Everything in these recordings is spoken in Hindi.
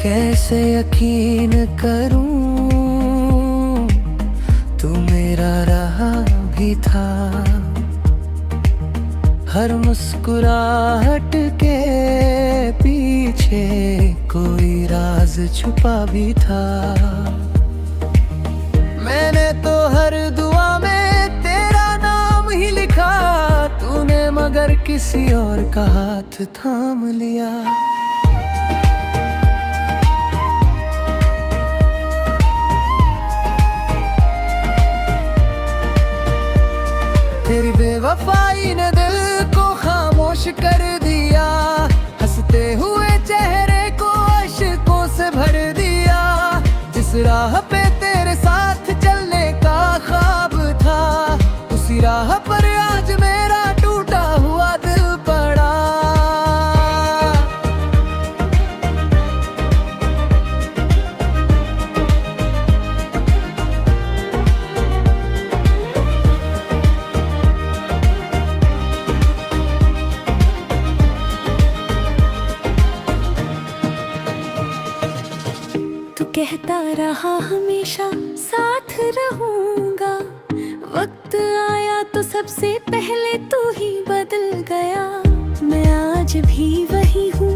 कैसे यकीन करूं तू मेरा रहा भी था। हर मुस्कुराहट के पीछे कोई राज छुपा भी था। मैंने तो हर दुआ में तेरा नाम ही लिखा, तूने मगर किसी और का हाथ थाम लिया। तेरी बेवफाई ने दिल को खामोश कर दिया, हंसते हुए चेहरे को अश्कों से भर दिया। जिस राह पे तेरे साथ चलने का ख्वाब था, उसी राह पर आज मेरा टूटा हुआ दिल पड़ा। तू कहता रहा हमेशा साथ रहूंगा, वक्त आया तो सबसे पहले तू ही बदल गया। मैं आज भी वही हूँ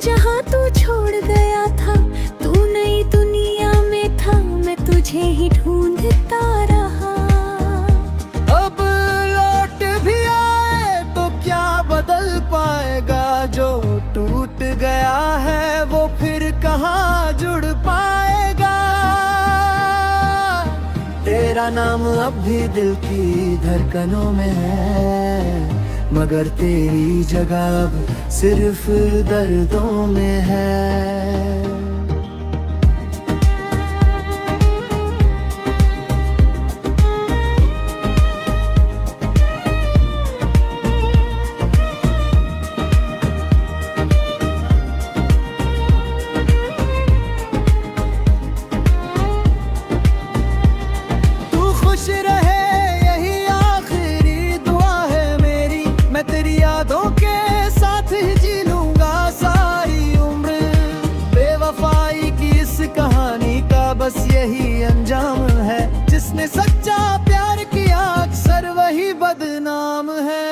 जहाँ तू छोड़ गया था। तू नई दुनिया में था, मैं तुझे ही ढूंढता रहा। अब लौट भी आए तो क्या बदल पाएगा, जो टूट गया है वो फिर कहाँ जुड़ पाएगा। तेरा नाम अब भी दिल की धड़कनों में है, मगर तेरी जगह अब सिर्फ दर्दों में है। बस यही अंजाम है, जिसने सच्चा प्यार किया अक्सर वही बदनाम है।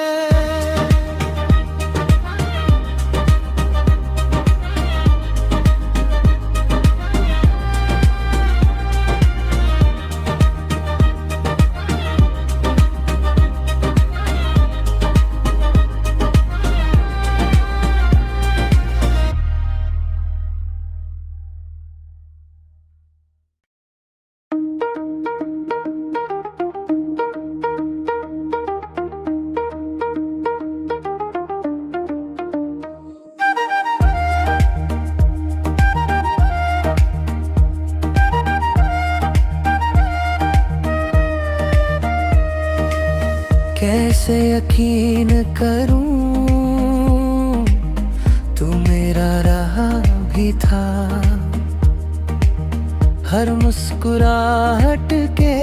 कैसे यकीन करूं तू मेरा रहा भी था। हर मुस्कुराहट के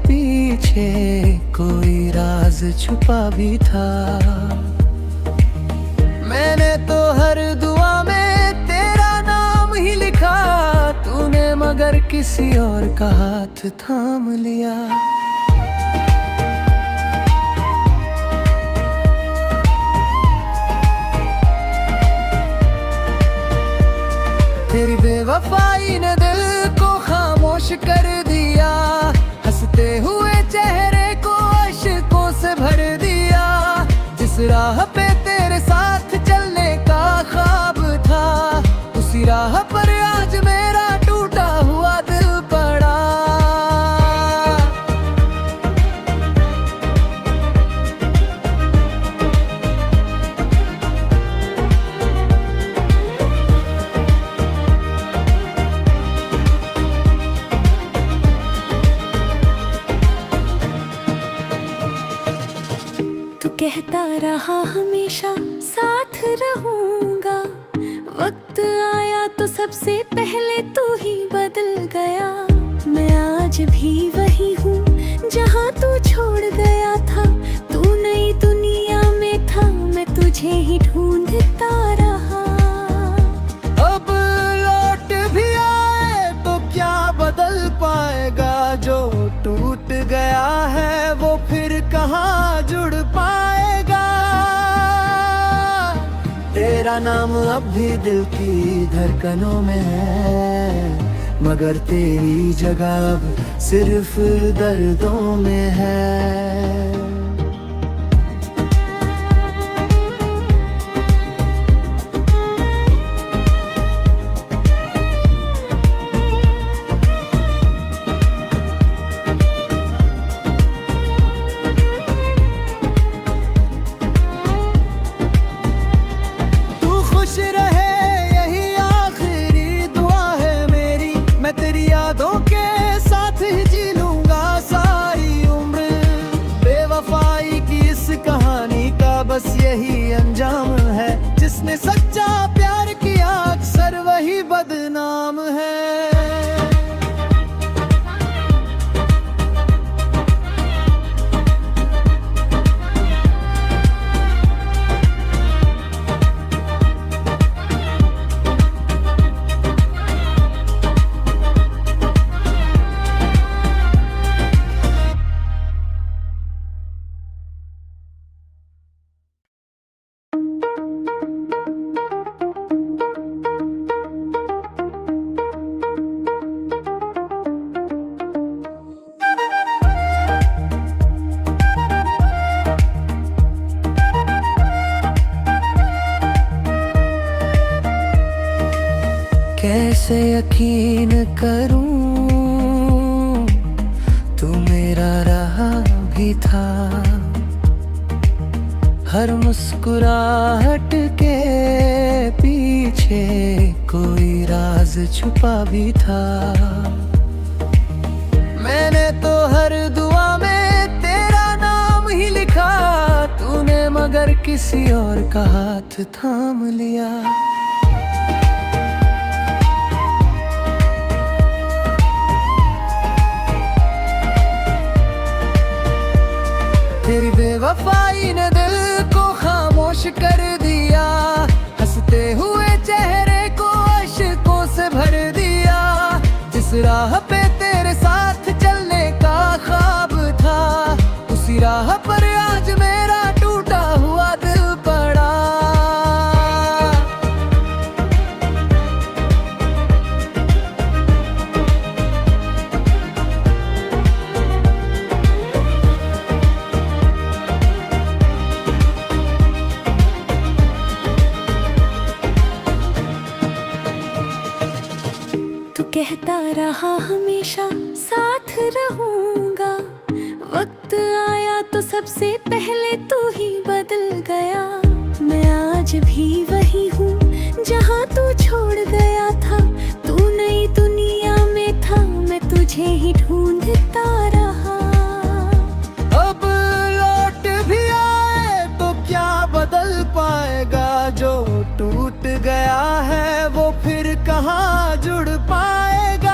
पीछे कोई राज छुपा भी था। मैंने तो हर दुआ में तेरा नाम ही लिखा, तूने मगर किसी और का हाथ थाम लिया। तेरी बेवफाई ने दिल को खामोश कर दिया, हंसते हुए चेहरे को अश्कों से भर दिया। जिस राह पे तेरे साथ चलने का ख्वाब था, उसी राह पर आज मेरा टूटा हुआ दिल पड़ा। तू कहता रहा हमेशा साथ रहूंगा, वक्त आया तो सबसे पहले तू ही बदल गया। मैं आज भी वही हूँ जहाँ तू छोड़ गया था। तू नई दुनिया में था, मैं तुझे ही ढूंढता रहा। अब लौट तेरा नाम अब भी दिल की धड़कनों में है, मगर तेरी जगह अब सिर्फ दर्दों में है। बस यही अंजाम है, जिसने सच्चा प्यार किया अक्सर वही बदनाम है। कैसे यकीन करूं तू मेरा रहा भी था, हर मुस्कुराहट के पीछे कोई राज छुपा भी था। मैंने तो हर दुआ में तेरा नाम ही लिखा, तूने मगर किसी और का हाथ थाम लिया। तेरी बेवफाई ने दिल को खामोश कर दिया, हंसते हुए चेहरे को अश्कों से भर दिया। जिस राह पे तेरे साथ चलने का ख्वाब था, उसी राह पर आज मेरा टूटा हुआ दिल पड़ा। तू कहता रहा हमेशा साथ रहूंगा, वक्त आया तो सबसे पहले तू ही बदल गया। मैं आज भी वही हूँ जहाँ तू छोड़ गया था, तू नई दुनिया में था, मैं तुझे ही ढूंढता रहा। अब लौट भी आए तो क्या बदल पाएगा, जो टूट गया है वो फिर कहाँ जुड़ पाएगा।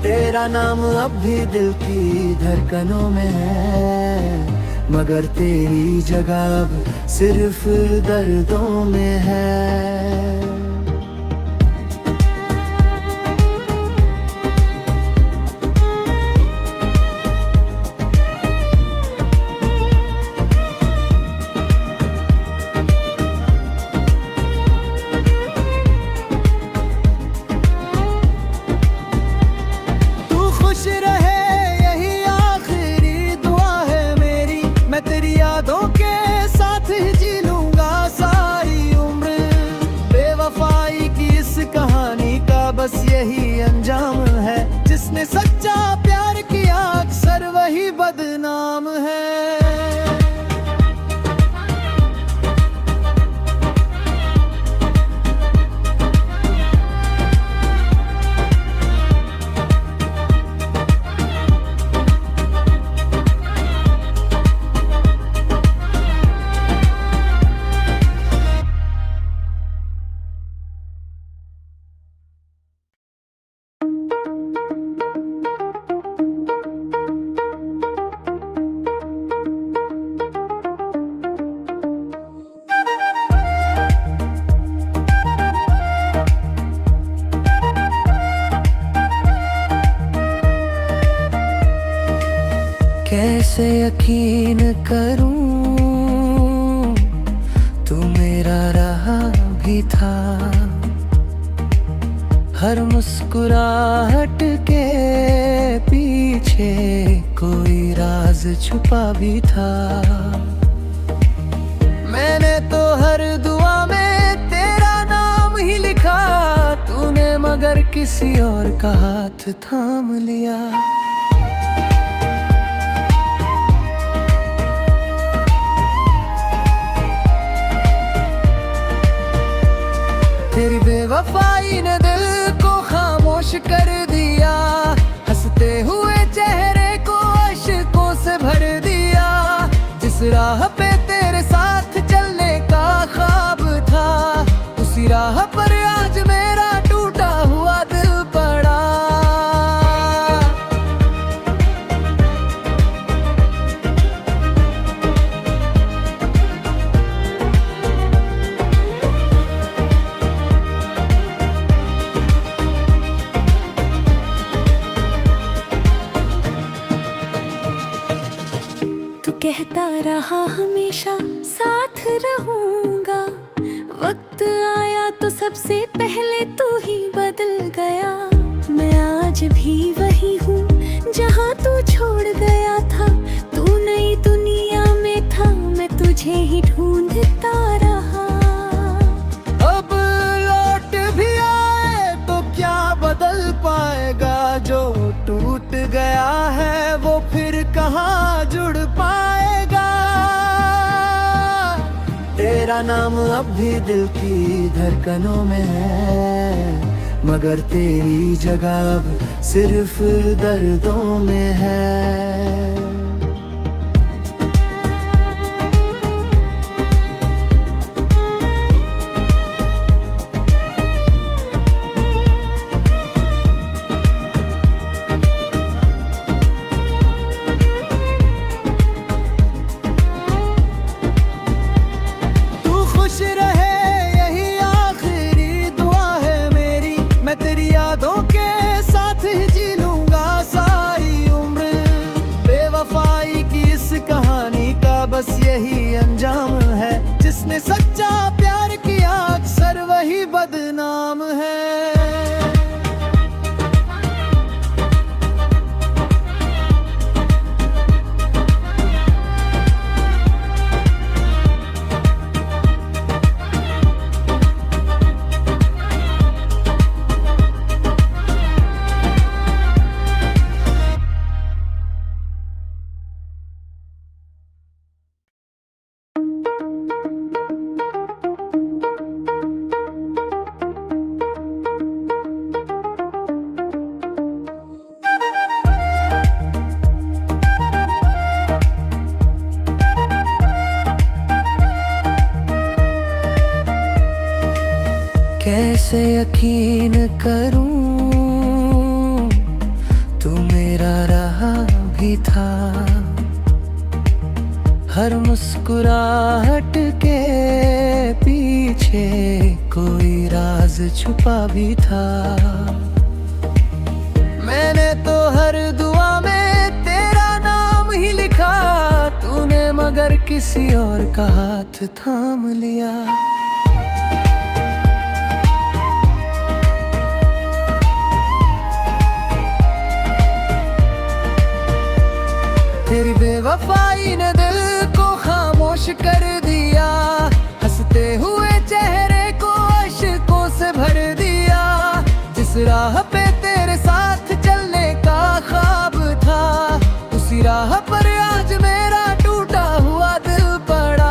तेरा नाम अब भी दिल की धड़कनों में है, मगर तेरी जगह अब सिर्फ दर्दों में है। बस यही अंजाम है, जिसने सच्चा प्यार किया अक्सर वही बदनाम है। कैसे यकीन करूं तू था। हर मुस्कुराहट के पीछे कोई राज छुपा भी था। मैंने तो हर दुआ में तेरा नाम ही लिखा, तूने मगर किसी और का हाथ थाम लिया। तेरी बेवफाई ने दिल को खामोश कर दिया, हंसते हुए चेहरे को अश्कों से भर दिया। जिस राह पे तेरे साथ चलने का ख्वाब था, उसी राह पर आज मेरा टूटा हुआ दिल पड़ा। तू कहता रहा हमेशा साथ रहूंगा, वक्त आया तो सबसे पहले तू ही बदल गया। मैं आज भी वही हूँ जहाँ तू छोड़ गया था। तू नई दुनिया में था, मैं तुझे ही ढूंढता रहा। अब लौट भी आए तो क्या बदल पाएगा, जो टूट गया है वो फिर कहाँ जुड़ पाएगा। तेरा नाम अब भी दिल की धड़कनों में है, मगर तेरी जगह अब सिर्फ दर्दों में है। बस यही अंजाम है, जिसने सच्चा प्यार किया अक्सर वही बदनाम है। कैसे यकीन करूं तू मेरा रहा भी था। हर मुस्कुराहट के पीछे कोई राज छुपा भी था। मैंने तो हर दुआ में तेरा नाम ही लिखा, तूने मगर किसी और का हाथ थाम लिया। तेरी बेवफाई ने दिल को खामोश कर दिया, हंसते हुए चेहरे को अश्कों से भर दिया। जिस राह पे तेरे साथ चलने का ख्वाब था, उसी राह पर आज मेरा टूटा हुआ दिल पड़ा।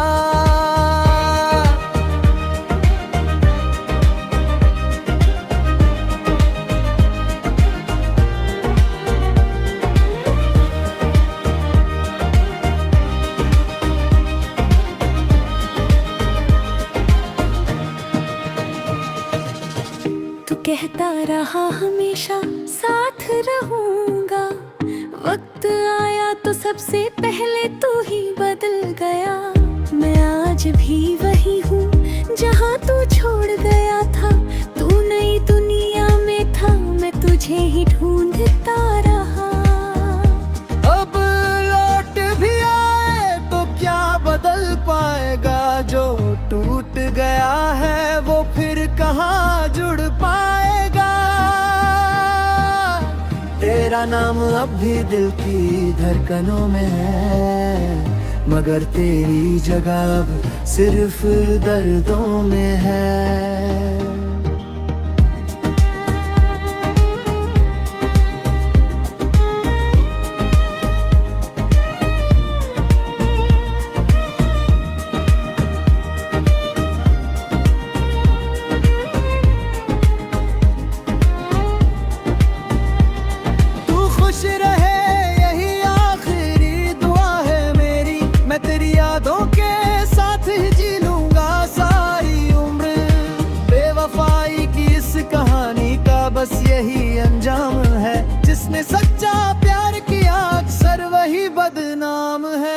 तू कहता रहा हमेशा साथ रहूंगा, वक्त आया तो सबसे पहले तू ही बदल गया। मैं आज भी वही हूँ जहाँ तू छोड़ गया था। तू नई दुनिया में था, मैं तुझे ही ढूंढता रहा। अब लौट भी आए तो क्या बदल पाएगा, जो टूट गया है वो फिर तेरा नाम अब भी दिल की धड़कनों में है, मगर तेरी जगह अब सिर्फ दर्दों में है। बस यही अंजाम है, जिसने सच्चा प्यार किया अक्सर वही बदनाम है।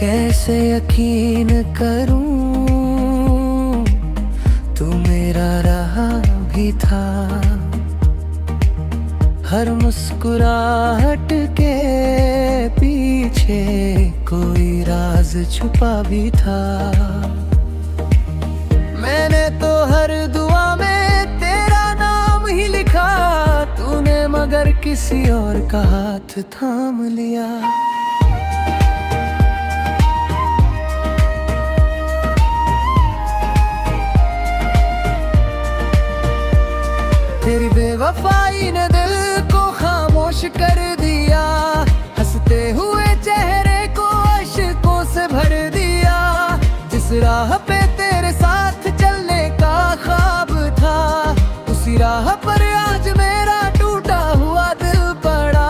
कैसे यकीन करूं तू मेरा रहा भी था, हर मुस्कुराहट के पीछे कोई राज छुपा भी था। मैंने तो हर दुआ में तेरा नाम ही लिखा, तूने मगर किसी और का हाथ थाम लिया। तेरी बेवफाई ने दिल को खामोश कर दिया, हंसते हुए चेहरे को अश्कों से भर दिया। जिस राह पे तेरे साथ चलने का ख्वाब था, उसी राह पर आज मेरा टूटा हुआ दिल पड़ा।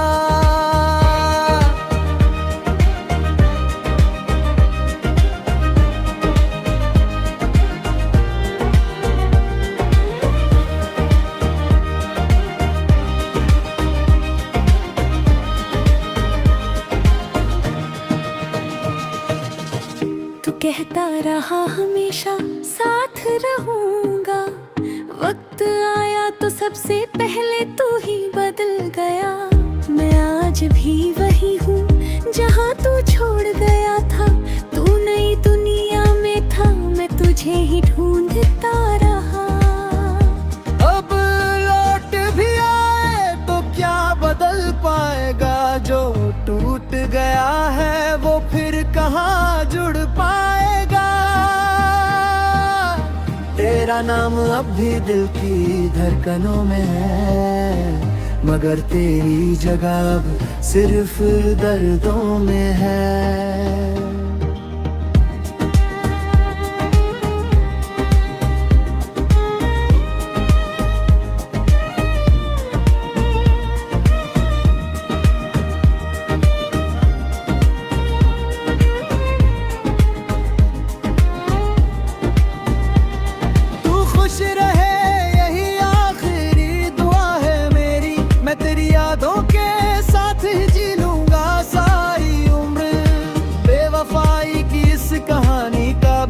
कहता रहा हमेशा साथ रहूंगा, वक्त आया तो सबसे पहले तू ही बदल गया। मैं आज भी वही हूँ जहाँ तू छोड़ गया था, तू नई दुनिया में था, मैं तुझे ही ढूंढता रहा। अब लौट भी आए तो क्या बदल पाएगा, जो टूट गया है वो फिर कहाँ जुड़ पाएगा। तेरा नाम अब भी दिल की धड़कनों में है, मगर तेरी जगह अब सिर्फ दर्दों में है।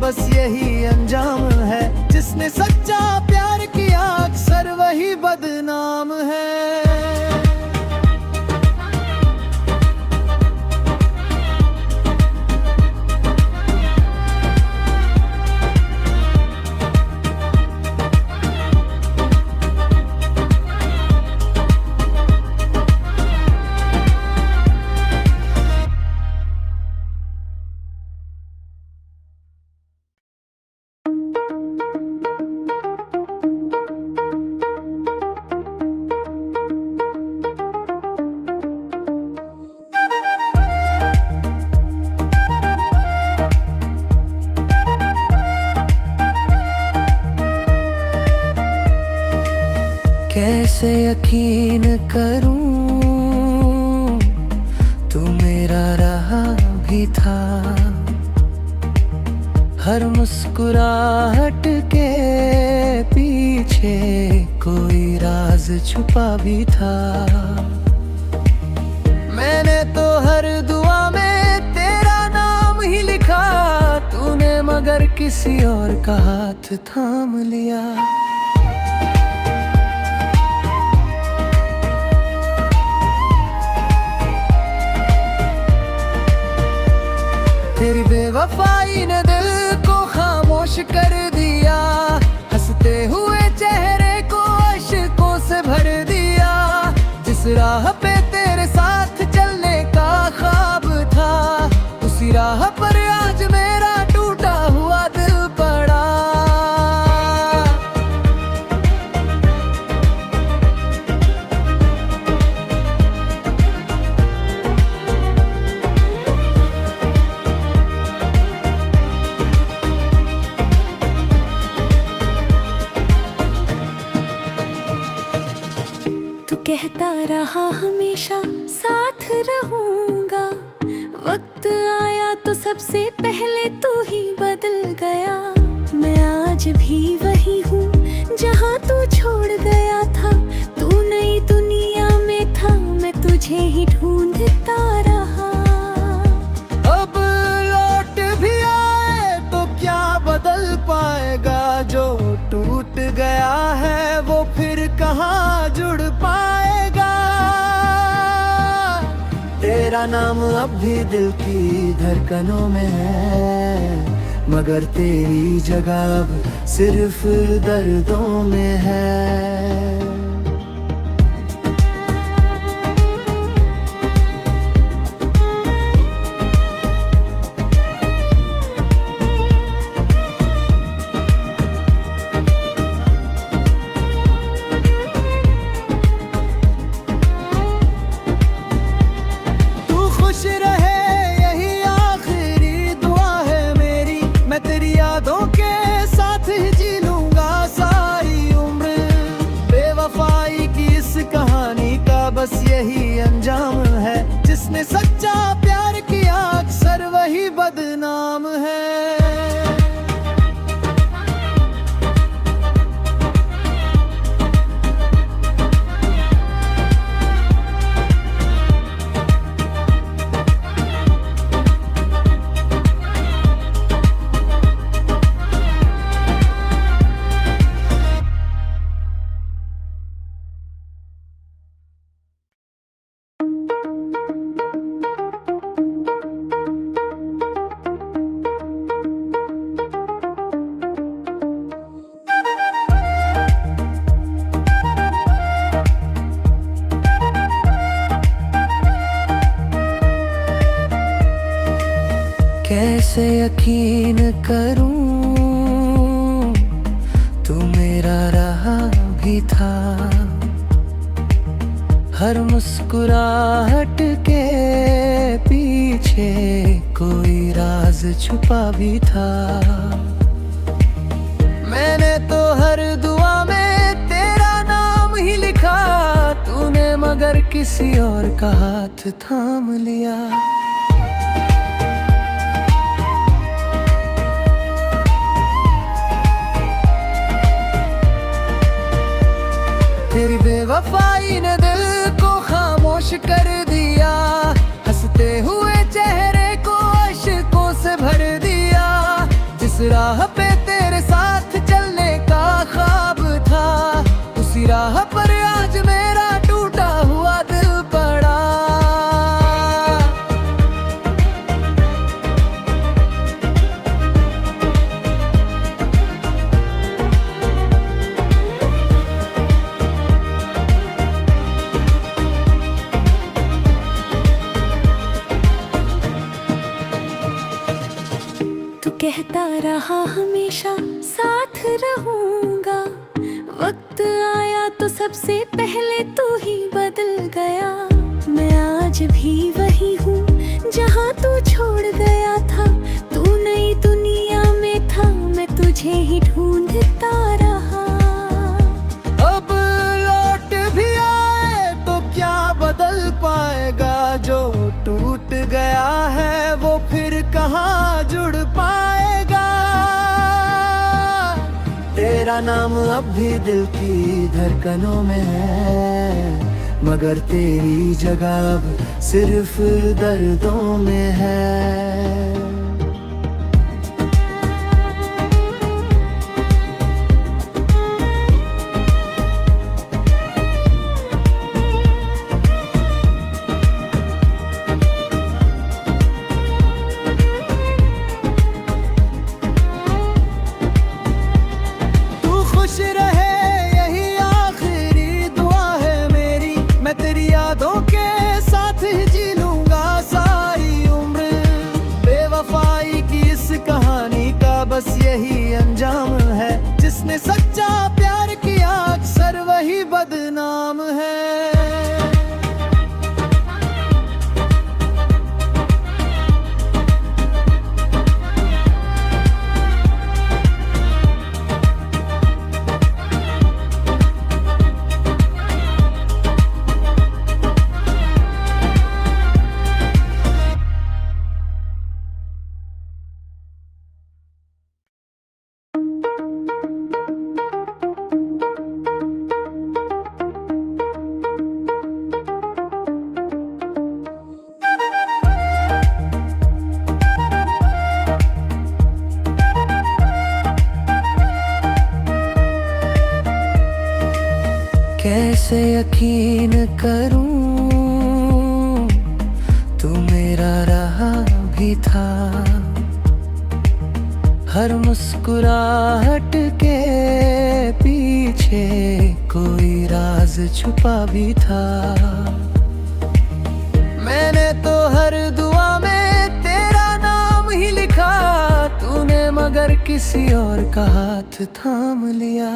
बस यही अंजाम है, जिसने सच्चा प्यार किया अक्सर वही बदनाम है। कैसे यकीन करूं तू हर मुस्कुराहट के पीछे कोई राज छुपा भी था। मैंने तो हर दुआ में तेरा नाम ही लिखा, तूने मगर किसी और का हाथ थाम लिया। तेरी बेवफाई ने दिल को खामोश कर दिया, हंसते हुए चेहरे को अश्कों से भर दिया। जिस राह पे तेरे साथ चलने का ख्वाब था, उसी राह पर आज मेरा टूटा हुआ दिल पड़ा। तू कहता रहा हमेशा साथ रहूंगा, वक्त आया तो सबसे पहले तू ही बदल गया। मैं आज भी वही हूँ जहाँ तू छोड़ गया था। तू नई दुनिया में था, मैं तुझे ही ढूंढता रहा। अब लौट भी आए तो क्या बदल पाएगा, जो टूट गया है वो फिर कहाँ जुड़ पाएगा। तेरा नाम अब भी दिल की धड़कनों में है, मगर तेरी जगह अब सिर्फ दर्दों में है। खुश रहे यही आखिरी दुआ है मेरी, मैं तेरी यादों के साथ ही जी लूंगा सारी उम्र। बेवफाई की इस कहानी का बस यही अंजाम है, जिसने सच्चा प्यार किया अक्सर वही बदनाम है। कैसे यकीन करूं तू मेरा रहा भी था। हर मुस्कुराहट के पीछे कोई राज छुपा भी था। मैंने तो हर दुआ में तेरा नाम ही लिखा, तूने मगर किसी और का हाथ थाम लिया। तेरी बेवफाई ने दिल को खामोश कर दिया, हंसते हुए चेहरे को अश्कों से भर दिया। जिस राह पे तेरे साथ चलने का ख्वाब था, उसी राह पर आज मेरा टूटा हुआ दिल पड़ा। कहता रहा हमेशा साथ रहूंगा, वक्त आया तो सबसे पहले तू ही बदल गया। मैं आज भी वही हूँ जहाँ तू छोड़ गया था। तू नई दुनिया में था, मैं तुझे ही ढूंढता रहा। अब लौट भी आए तो क्या बदल पाएगा, जो टूट गया है वो फिर कहाँ जुड़ पाएगा। तेरा नाम अब भी दिल की धड़कनों में है, मगर तेरी जगह अब सिर्फ दर्दों में है। बस यही अंजाम है, जिसने सच्चा प्यार किया अक्सर वही बदनाम है। कैसे यकीन करूं तू मेरा रहा भी था, हर मुस्कुराहट के पीछे कोई राज छुपा भी था। मैंने तो हर दुआ में तेरा नाम ही लिखा, तूने मगर किसी और का हाथ थाम लिया।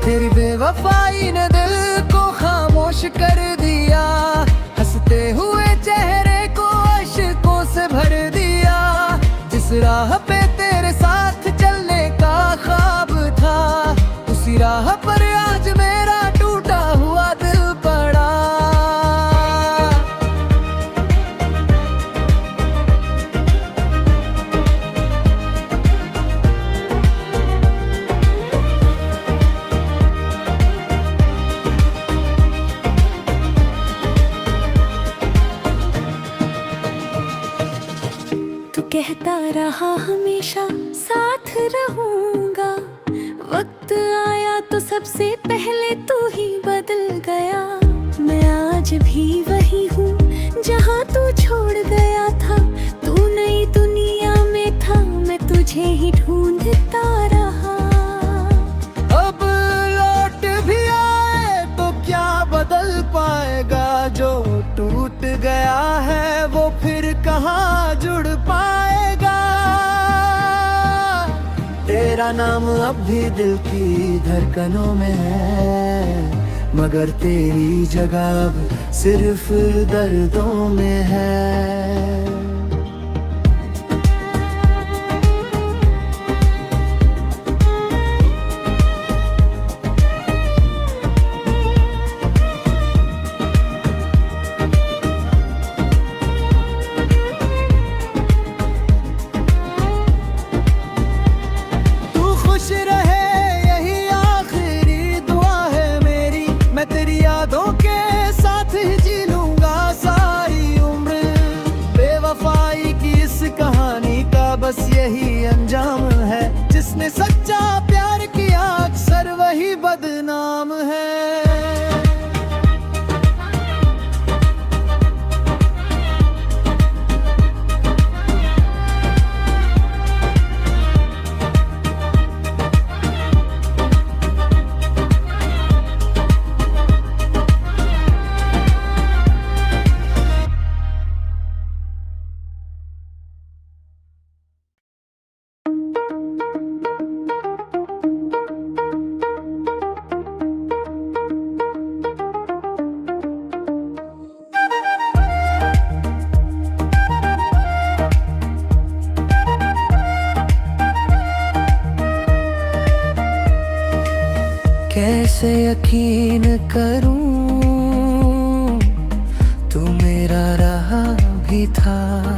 तेरी बेवफाई ने दिल को खामोश कर दिया, हंसते हुए चेहरे को अश्कों से भर दिया। जिस राह पे तेरे साथ चलने का ख्वाब था, उसी राह पर आज मेरा टूटा हुआ दिल पड़ा। कहता रहा हमेशा साथ रहूंगा, वक्त आया तो सबसे पहले तू ही बदल गया। मैं आज भी वही हूँ जहाँ तू छोड़ गया था, तू नई दुनिया में था, मैं तुझे ही ढूंढता रहा। अब लौट भी आए तो क्या बदल पाएगा, जो टूट गया है वो फिर कहाँ जुड़ पाएगा। तेरा नाम अब भी दिल की धड़कनों में है, मगर तेरी जगह अब सिर्फ दर्दों में है। बस यही अंजाम है, जिसने सच्चा प्यार किया अक्सर वही बदनाम है। कैसे यकीन करूं तू था।